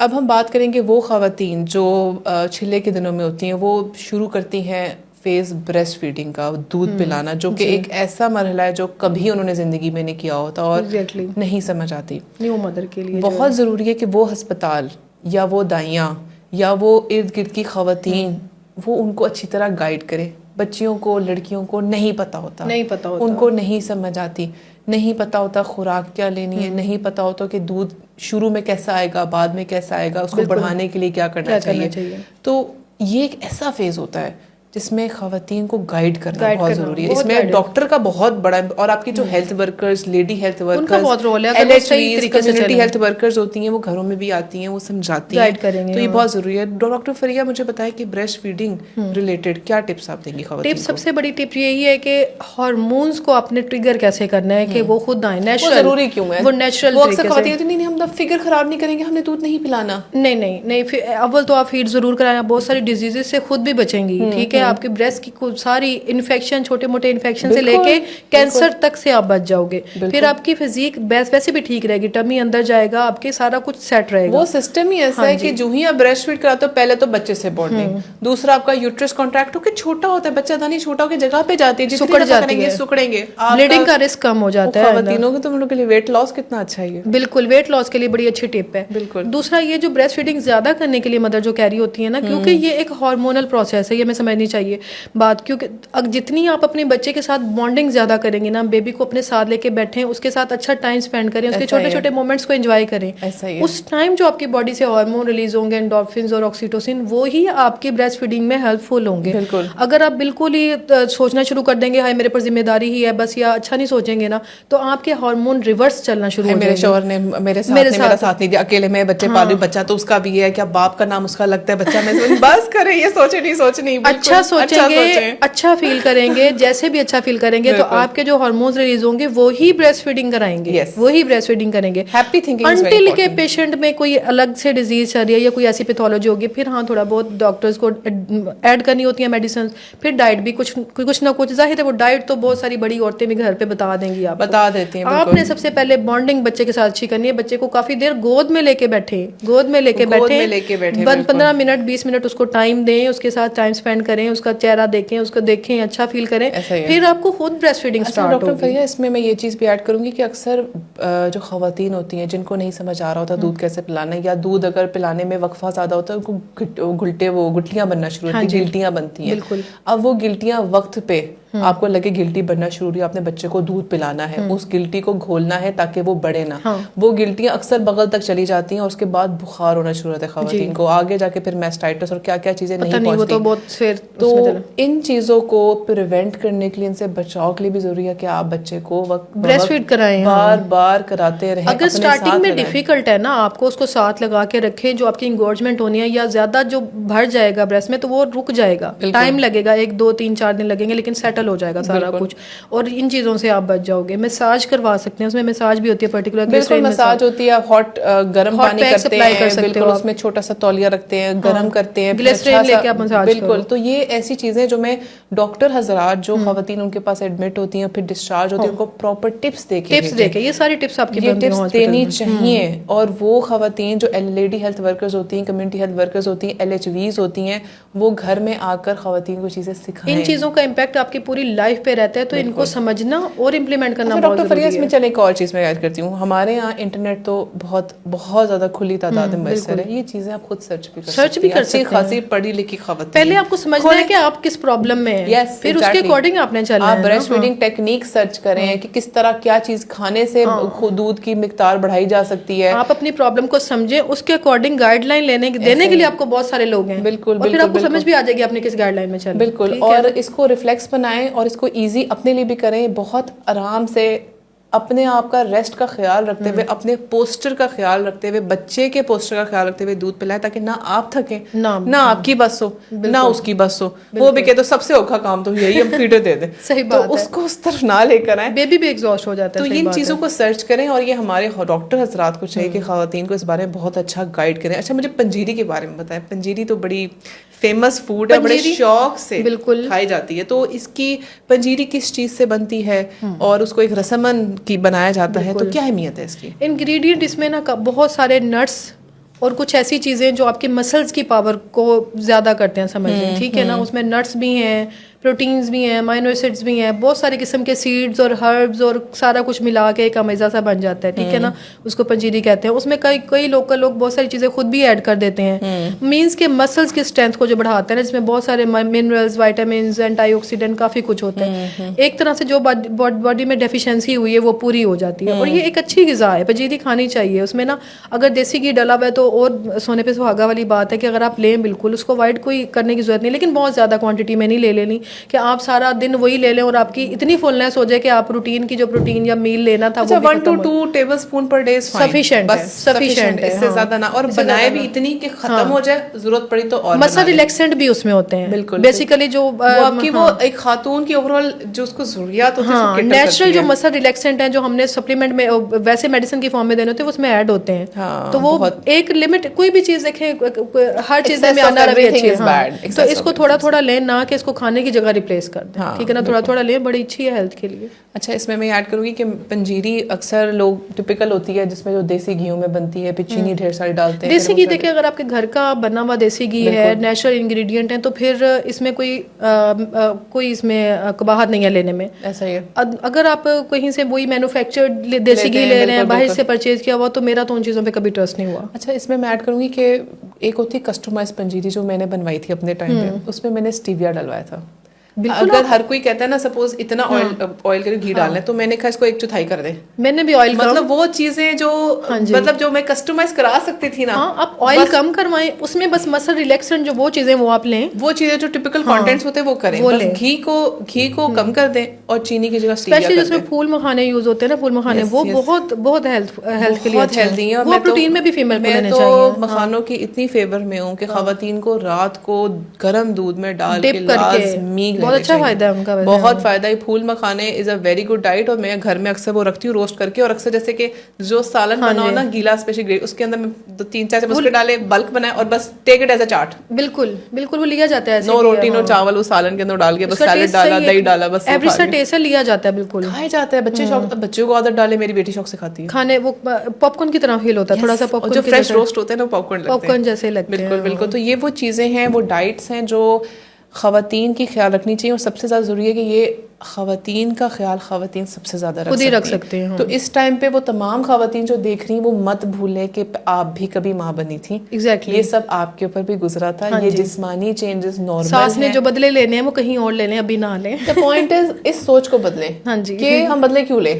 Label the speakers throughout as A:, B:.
A: اب ہم بات کریں گے وہ خواتین جو چھلے کے دنوں میں ہوتی ہیں، وہ شروع کرتی ہیں فیز بریسٹ فیڈنگ کا، دودھ پلانا، جو کہ ایک ایسا مرحلہ ہے جو کبھی انہوں نے زندگی میں نہیں کیا ہوتا اور نہیں سمجھ آتی.
B: نیو مدر کے لیے
A: بہت ضروری ہے کہ وہ ہسپتال یا وہ دائیاں یا وہ ارد گرد کی خواتین وہ ان کو اچھی طرح گائیڈ کرے. بچیوں کو، لڑکیوں کو نہیں پتا ہوتا، ان کو نہیں سمجھ آتی، نہیں پتا ہوتا خوراک کیا لینی ہے، نہیں پتا ہوتا کہ دودھ شروع میں کیسا آئے گا، بعد میں کیسا آئے گا، اس کو بڑھانے کے لیے کیا کرنا چاہیے. تو یہ ایک ایسا فیز ہوتا ہے جس میں خواتین کو گائیڈ کرنا بہت ضروری ہے. اس میں ڈاکٹر کا بہت بڑا، اور آپ کی جو health workers, lady health workers, community health workers ہوتی ہیں، وہ گھروں میں بھی آتی ہیں، وہ سمجھاتی ہیں، تو یہ بہت ضروری ہے. ڈاکٹر فریہ مجھے بتائیں کہ بریسٹ فیڈنگ ریلیٹڈ کیا ٹپس آپ دیں گی خواتین کو؟
B: سب سے بڑی ٹپ یہی ہے کہ ہارمونز کو آپ نے ٹریگر کیسے کرنا ہے کہ وہ خود آئیں نیچرل.
A: ضروری کیوں ہے؟
B: وہ نیچرل
A: اکثر خواتین ہوتی نہیں ہم فگر خراب نہیں کریں گے، ہم نے دودھ نہیں پلانا.
B: نہیں، اول تو آپ فیڈ ضرور کرائیں. بہت ساری ڈیزیزز سے خود بھی بچیں گی، ٹھیک ہے. آپ کے بریسٹ کی ساری انفیکشن، چھوٹے موٹے انفیکشن سے لے کے کینسر تک سے آپ بچ جاؤ گے. پھر آپ کی فزیک ویسے بھی ٹھیک رہے گی، ٹمی اندر جائے گا، آپ کے سارا کچھ سیٹ رہے گا.
A: وہ سسٹم ہی ایسا ہے کہ جو ہی آپ بریسٹ فیڈ کراتے ہو، پہلے تو بچے سے بانڈنگ، دوسرا آپ کا یوٹرس کانٹریکٹ ہو کے چھوٹا ہوتا ہے، بچہ دانی چھوٹا ہو کے جگہ پہ جاتی ہے،
B: سکڑ جاتی ہے،
A: سکڑیں گے،
B: بلیڈنگ کا رسک کم ہو جاتا ہے.
A: خواتینوں کے تو ان کے لیے ویٹ لاس کتنا اچھا ہے.
B: بالکل ویٹ لاس کے لیے بڑی اچھی ٹپ ہے.
A: بالکل.
B: دوسرا یہ جو بریسٹ فیڈنگ زیادہ کرنے کے لیے مدر جو کیری ہوتی ہے نا، کیونکہ یہ ایک ہارمونل پروسیس ہے، یہ ہمیں سمجھنی چاہیے بات. کیونکہ جتنی آپ اپنے بچے کے ساتھ بانڈنگ زیادہ کریں گے نا، بیبی کو اپنے ساتھ لے کے بیٹھیں، اس کے ساتھ اچھا ٹائم اسپینڈ کریں، اس کے چھوٹے چھوٹے مومنٹس کو انجوائے کریں، اس ٹائم جو آپ کی باڈی سے ہارمون ریلیز ہوں گے، انڈورفنز اور آکسیٹوسن، وہی آپ کی بریسٹ فیڈنگ میں ہیلپ فل ہوں گے. اگر آپ بالکل ہی سوچنا شروع کر دیں گے ہائی میرے پر ذمہ داری ہی ہے بس، یا اچھا نہیں سوچیں گے نا، تو آپ کے ہارمون ریورس چلنا شروع ہو جائیں گے.
A: میرے شوہر نے میرا ساتھ نہیں دیا، اکیلے میں بچے پال رہی، بچہ تو اس کا بھی ہے، کیا باپ کا نام اس کا لگتا ہے، بچہ میں بس کریں، یہ سوچے نہیں سوچنی.
B: اچھا سوچیں گے، اچھا فیل کریں گے، جیسے بھی اچھا فیل کریں گے تو آپ کے جو ہارمونز ریلیز ہوں گے وہی بریسٹ فیڈنگ کرائیں گے، وہی بریسٹ فیڈنگ کریں گے.
A: ہیپی تھنکنگ
B: انٹل کے پیشنٹ میں کوئی الگ سے ڈیزیز چل رہی ہے یا کوئی ایسی پیتھولوجی ہوگی، پھر ہاں تھوڑا بہت ڈاکٹرز کو ایڈ کرنی ہوتی ہیں میڈیسنز. پھر ڈائٹ بھی کچھ نہ کچھ، ظاہر ہے وہ ڈائٹ تو بہت ساری بڑی عورتیں بھی گھر پہ بتا دیں گی، آپ
A: بتا دیتی ہیں.
B: آپ نے سب سے پہلے بانڈنگ بچے کے ساتھ اچھی کرنی ہے. بچے کو کافی دیر گود میں لے کے بیٹھے، 15 منٹ 20 منٹ اس کو ٹائم دیں، اس کے ساتھ ٹائم اسپینڈ کریں، اس کا چہرہ دیکھیں، اس کو دیکھیں، اچھا فیل کریں، پھر آپ کو خود بریسٹ فیڈنگ اسٹارٹ ہوگی.
A: ڈاکٹر فریہ اس میں یہ چیز بھی ایڈ کروں گی کہ اکثر جو خواتین ہوتی ہیں جن کو نہیں سمجھ آ رہا ہوتا دودھ کیسے پلانا، یا دودھ اگر پلانے میں وقفہ زیادہ ہوتا ہے، ان کو گٹلیاں بننا شروع ہوتی ہیں، گلٹیاں بنتی ہیں. اب وہ گلٹیاں وقت پہ آپ کو لگے گلٹی بننا شروع ہوئی، آپ نے بچے کو دودھ پلانا ہے، اس گلٹی کو گھولنا ہے تاکہ وہ بڑھے نا. وہ گلٹیاں اکثر بغل تک چلی جاتی ہیں اور اس کے بعد بخار ہونا شروع ہوتا ہے خواتین کو، آگے جا کے پھر میسٹائٹس اور کیا کیا چیزیں نہیں پہنچتی. تو ان چیزوں کو پریونٹ کرنے کے لیے، ان سے بچاؤ کے لیے بھی ضروری ہے کہ آپ بچے کو
B: بریسٹ فیڈ کرائیں،
A: بار بار کراتے رہیں.
B: اگر اسٹارٹنگ میں ڈیفیکلٹ ہے نا، آپ کو اس کو ساتھ لگا کے رکھیں. جو آپ کی انگورجمنٹ ہونی ہے یا زیادہ جو بڑھ جائے گا بریسٹ میں تو وہ رک جائے گا، ٹائم لگے گا، 1 2 3 4 دن لگیں گے، لیکن سیٹل ہو جائے گا سارا کچھ. اور ان چیزوں سے آپ بچ جاؤ گے. مساج کروا سکتے ہیں، اس میں مساج بھی ہوتی ہے پرٹیکولر،
A: بالکل مساج ہوتی ہے. ہاٹ گرم پانی کرتے ہیں، بالکل اس میں چھوٹا سا تولیہ رکھتے ہیں، گرم کرتے ہیں،
B: گلیسرین لے کے آپ مساج کرو.
A: بالکل. تو یہ ایسی چیزیں جو میں ڈاکٹر حضرات جو خواتین ان کے پاس ایڈمٹ ہوتی ہیں پھر ڈسچارج ہوتی ہیں، ان کو پراپر ٹپس دے کے
B: یہ ساری ٹپس آپ کی
A: ٹپس دینی چاہیے. اور وہ خواتین جو لیڈی ہیلتھ ورکرز ہوتی ہیں، کمیونٹی ہیلتھ ورکرز ہوتی ہیں، LHVs ہوتی ہیں، وہ گھر میں آ کر خواتین کو چیزیں سکھائیں.
B: ان چیزوں کا امپیکٹ آپ کی پوری لائف پہ رہتا ہے، تو ان کو سمجھنا اور امپلیمنٹ کرنا بہت ضروری ہے.
A: ڈاکٹر فریہ اس میں چلے ایک اور چیز میں یاد کرتی ہوں، ہمارے یہاں انٹرنیٹ تو بہت بہت زیادہ کھلی تعداد میں میسر ہے. یہ چیزیں آپ خود سرچ بھی کر سکتے ہیں. خاصی پڑھی لکھی خواتین،
B: پہلے آپ کو سمجھنا ہے کہ آپ کس پرابلم میں ہیں، پھر اس کے اکارڈنگ آپ نے چلنا ہے.
A: آپ بریسٹ فیڈنگ ٹیکنیک سرچ کریں کہ کس طرح کیا چیز کھانے سے دودھ کی مقدار بڑھائی جا سکتی ہے.
B: آپ اپنی پرابلم کو سمجھیں، اس کے اکارڈنگ گائیڈ لائن دینے کے لیے آپ کو بہت سارے لوگ ہیں.
A: بالکل.
B: پھر آپ کو سمجھ بھی آ جائے گی آپ نے کس گائیڈ لائن میں چلنا.
A: بالکل. اور اس کو ریفلیکس بنائیں اور اس کو ایزی اپنے لیے بھی کریں، بہت آرام سے، اپنے آپ کا ریسٹ کا خیال رکھتے ہوئے، اپنے پوسچر کا خیال رکھتے ہوئے، بچے کے پوسچر کا خیال رکھتے ہوئے دودھ پلائیں، تاکہ نہ آپ تھکیں، نہ آپ کی بس ہو، نہ اس کی بس ہو. وہ بھی کہتے سب سے اوکھا کام تو یہی ہم فیڈر دے دیں. تو اس کو اس طرف نہ لے کر آئیں،
B: بیبی بھی ایگزاسٹ ہو جاتا ہے.
A: تو ان چیزوں کو سرچ کریں. اور یہ ہمارے ڈاکٹر حضرات کو چاہیے کہ خواتین کو اس بارے میں بہت اچھا گائیڈ کریں. اچھا مجھے پنجیری کے بارے میں بتائیں. پنجیری تو بڑی فیمس فوڈ ہے، بڑے شوق سے کھائی جاتی ہے. تو اس کی پنجیری کس چیز سے بنتی ہے اور اس کو ایک رسمن کی بنایا جاتا ہے، تو کیا اہمیت ہے اس کی؟
B: انگریڈینٹ اس میں نا بہت سارے نٹس اور کچھ ایسی چیزیں جو آپ کے مسلز کی پاور کو زیادہ کرتے ہیں سمجھ لیں, ٹھیک ہے نا. اس میں نٹس بھی ہیں, پروٹینز بھی ہیں, امینو ایسڈز بھی ہیں, بہت سارے قسم کے سیڈز اور ہربز اور سارا کچھ ملا کے ایک امیزا سا بن جاتا ہے, ٹھیک ہے نا. اس کو پنجیری کہتے ہیں. اس میں کئی لوگ بہت ساری چیزیں خود بھی ایڈ کر دیتے ہیں, مینس کہ مسلز کی اسٹرینتھ کو جو بڑھاتا ہے نا, جس میں بہت سارے منرلز, وائٹامنز, اینٹی آکسیڈنٹ, کافی کچھ ہوتا ہے. ایک طرح سے جو باڈی میں ڈیفیشنسی ہوئی ہے وہ پوری ہو جاتی ہے. اور یہ ایک اچھی غذا ہے, پنجیری کھانی چاہیے. اس میں نا اگر دیسی گھی ڈلا ہوا ہے تو اور سونے پہ سہاگا والی بات ہے کہ اگر آپ لیں بالکل, اس کو اوائڈ کوئی کرنے کی ضرورت نہیں, لیکن بہت زیادہ کوانٹٹی میں نہیں لے لینی کہ آپ سارا دن وہی لے لیں اور آپ کی اتنی فلنس ہو جائے کہ آپ روٹین کی جو پروٹین یا میل لینا تھا وہ
A: 1 to 2 tablespoon per day is fine.
B: Sufficient ہے,
A: اس سے زیادہ نہ, اور بنائے بھی اتنی کہ ختم ہو جائے, ضرورت پڑی تو اور
B: مسل ریلیکسنٹ بھی اس میں ہوتے ہیں.
A: بالکل
B: بیسیکلی جو
A: آپ کی وہ ایک خاتون کی اوور آل جو اس کو ضروریات ہوتی ہے
B: نیچرل جو مسل ریلیکسنٹ ہیں جو ہم نے سپلیمنٹ میں ویسے میڈیسن کی فارم میں دینے ہوتے ہیں اس میں ایڈ ہوتے ہیں. تو وہ ایک لمٹ, کوئی بھی چیز دیکھیں ہر چیز میں آنا روی اچھی ہے, تو اس کو تھوڑا تھوڑا لیں, نہ کہ اس کو کھانے کی جگہ ریپلیس کر دیں, ٹھیک ہے نا. تھوڑا تھوڑا لیں, بڑی اچھی ہے ہیلتھ کے لیے.
A: اچھا, اس میں ایڈ کروں گی کہ پنجیری اکثر لوگ ٹپیکل ہوتی ہے جس میں جو دیسی گھیوں میں بنتی ہے, پھر چینی ڈھیر ساری ڈالتے ہیں.
B: دیسی گھی دیکھیں, اگر آپ کے گھر کا بنا ہوا دیسی گھی ہے, نیچرل انگریڈینٹ ہیں, تو پھر اس میں کوئی اس میں قباحت نہیں ہے لینے میں.
A: ایسا ہی ہے.
B: اگر آپ کہیں سے وہی مینوفیکچرڈ دیسی گھی لے رہے ہیں, باہر سے پرچیز کیا ہوا, تو میرا تو ان چیزوں پہ کبھی ٹرسٹ نہیں ہوا.
A: اچھا, اس میں ایڈ کروں گی کہ ایک ہوتی کسٹمائز پنجیری جو میں نے بنوائی تھی اپنے ٹائم پہ, اس میں نے اسٹیویا ڈلوایا تھا. اگر ہر کوئی کہتا ہے نا سپوز اتنا آئل کر گھی ڈالنا ہے, تو میں نے کہا اس کو 1/4 کر دیں.
B: میں نے بھی آئل,
A: مطلب وہ چیزیں جو مطلب جو میں کسٹمائز کرا سکتی تھی نا,
B: آپ آئل کم کروائیں اس میں, بس مسل ریلیکسنٹ جو وہ چیزیں وہ آپ لیں,
A: وہ چیزیں جو ٹپیکل کانٹینٹس ہوتے ہیں وہ کریں, بس گھی کو کم کر دیں اور چینی کی جگہ
B: اسپیشلی جس میں پھول مکھانے یوز ہوتے ہیں نا, پھول مکھانے وہ بہت ہیلتھ کے لیے
A: ہیلدی ہیں.
B: وہ پروٹین میں بھی فیمل کو لینا
A: چاہیے. میں تو مکھانوں کی اتنی فیور میں ہوں کہ خواتین کو رات کو گرم دودھ میں ڈال کے لازمی,
B: بہت اچھا فائدہ ہے,
A: بہت فائدہ ہے. پھول مکھانے از اے ویری گڈ ڈائٹ, اور میں گھر میں اکثر وہ رکھتی ہوں روسٹ کر کے, اور اکثر جیسے کہ جو سالن بناؤ نا گیلا اسپیشل اس کے اندر میں 3-4 چمچ کے ڈالے, بلک بنائے, اور بس ٹیک اٹ ایز اے چاٹ.
B: بالکل وہ لیا جاتا ہے,
A: نو روٹی نو چاول, اس سالن کے اندر ڈال کے بس سیلڈ ڈالا, دہی ڈالا, بس
B: ایوری سا ٹیسٹ لیا جاتا ہے. بالکل
A: کھایا جاتا ہے. بچوں کو عادت ڈالے, میری بیٹی شوق سے کھاتی ہے
B: کھانے, وہ پاپ کارن کی طرح فیل ہوتا ہے, تھوڑا سا پاپ کارن
A: جو فریش روسٹ ہوتے ہیں نا, پاپ کارن
B: جیسے لگتے ہیں.
A: بالکل. تو یہ وہ چیزیں ہیں, وہ ڈائٹس ہیں جو خواتین کی خیال رکھنی چاہیے, اور سب سے زیادہ ضروری ہے کہ یہ خواتین کا خیال خواتین سب سے زیادہ
B: رکھ سکتے ہیں.
A: تو اس ٹائم پہ وہ تمام خواتین جو دیکھ رہی ہیں وہ مت بھولیں کہ آپ بھی کبھی ماں بنی تھی.
B: ایگزیکٹلی,
A: یہ سب آپ کے اوپر بھی گزرا تھا. یہ جسمانی چینجز نارمل
B: سانس نے جو بدلے لینے ہیں وہ کہیں اور لے لیں, ابھی نہ لیں.
A: دا پوائنٹ از اس سوچ کو بدلیں کہ ہم بدلے کیوں لیں,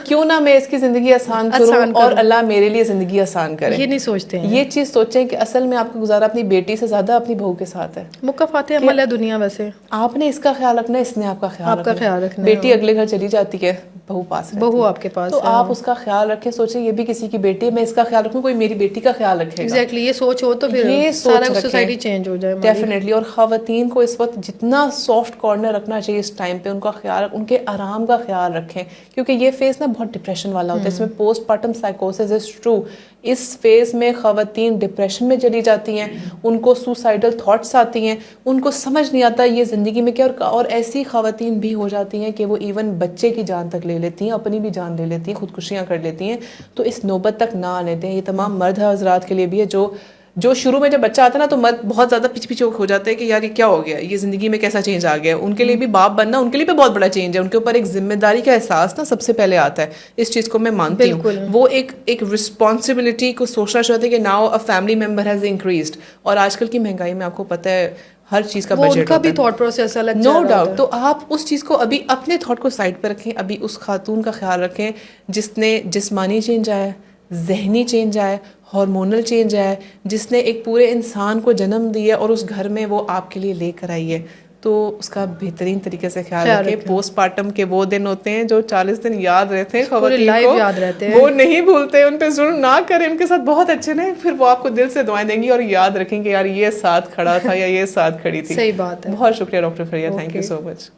A: کیوں نہ میں اس کی زندگی آسان کروں اور اللہ میرے لیے زندگی آسان کرے.
B: یہ نہیں سوچتے ہیں,
A: یہ چیز سوچیں کہ اصل میں آپ کا گزارا اپنی بیٹی سے زیادہ اپنی بہو کے ساتھ ہے.
B: مکافات عمل ہے دنیا. ویسے
A: آپ نے اس کا خیال رکھنا ہے, اس نے آپ کا خیال رکھنا. بیٹی اگلے گھر چلی جاتی ہے, بہو پاس,
B: بہو آپ کے پاس,
A: تو آپ اس کا خیال رکھیں. سوچیں یہ بھی کسی کی بیٹی ہے, میں اس کا خیال رکھوں, کوئی میری بیٹی کا خیال رکھے گا.
B: ایگزیکٹلی, یہ سوچ ہو تو پھر سارا سوسائٹی چینج ہو جائے.
A: ڈیفینیٹلی. اور خواتین کو اس وقت جتنا سافٹ کارنر رکھنا چاہیے اس ٹائم پہ, ان کا خیال, ان کے آرام کا خیال رکھیں, کیونکہ یہ فیز نا بہت ڈپریشن والا ہوتا ہے. اس میں پوسٹ پارٹم سائیکوسس از ٹرو. اس فیز میں خواتین ڈپریشن میں چلی جاتی ہیں, ان کو سوسائڈل تھاٹس آتی ہیں, ان کو سمجھ نہیں آتا یہ زندگی میں کیا. اور ایسی خواتین بھی ہو جاتی ہیں کہ وہ ایون بچے کی جان تک لے لیتی ہیں, اپنی بھی جان لے لیتی ہیں, خودکشیاں کر لیتی ہیں. تو اس نوبت تک نہ آنے دیں. یہ تمام مرد حضرات کے لیے بھی ہے جو شروع میں جب بچہ آتا ہے نا تو مرد بہت زیادہ پیچھے ہو جاتا ہے کہ یار یہ کیا ہو گیا, یہ زندگی میں کیسا چینج آ گیا. ان کے لیے بھی باپ بننا ان کے لیے بھی بہت بڑا چینج ہے. ان کے اوپر ایک ذمہ داری کا احساس نا سب سے پہلے آتا ہے. اس چیز کو میں مانتی ہوں. وہ ایک رسپانسبلٹی کو سوچنا چاہتے ہیں کہ now a family member has increased. اور آج کل کی مہنگائی میں آپ کو پتہ ہے ہر چیز کا بجٹ ہوتا ہے,
B: بھی تھاٹ پروسیس الگ,
A: نو ڈاؤٹ. تو آپ اس چیز کو ابھی اپنے تھاٹ کو سائڈ پہ رکھیں, ابھی اس خاتون کا خیال رکھیں جس نے جسمانی چینج آیا, ذہنی چینج آیا, ہارمونل چینج آیا, جس نے ایک پورے انسان کو جنم دیا اور اس گھر میں وہ آپ کے لیے لے کر آئی ہے. تو اس کا بہترین طریقے سے خیال رکھیں. پوسٹ پارٹم کے وہ دن ہوتے ہیں جو 40 دن یاد رہتے ہیں خواتین کو, وہ نہیں بھولتے. ان پہ ظلم نہ کریں, ان کے ساتھ بہت اچھے ہیں, پھر وہ آپ کو دل سے دعائیں دیں گی اور یاد رکھیں کہ یار یہ ساتھ کھڑا تھا یا یہ ساتھ کھڑی تھی.
B: صحیح بات ہے.
A: بہت شکریہ doctor Fariha, thank you so much.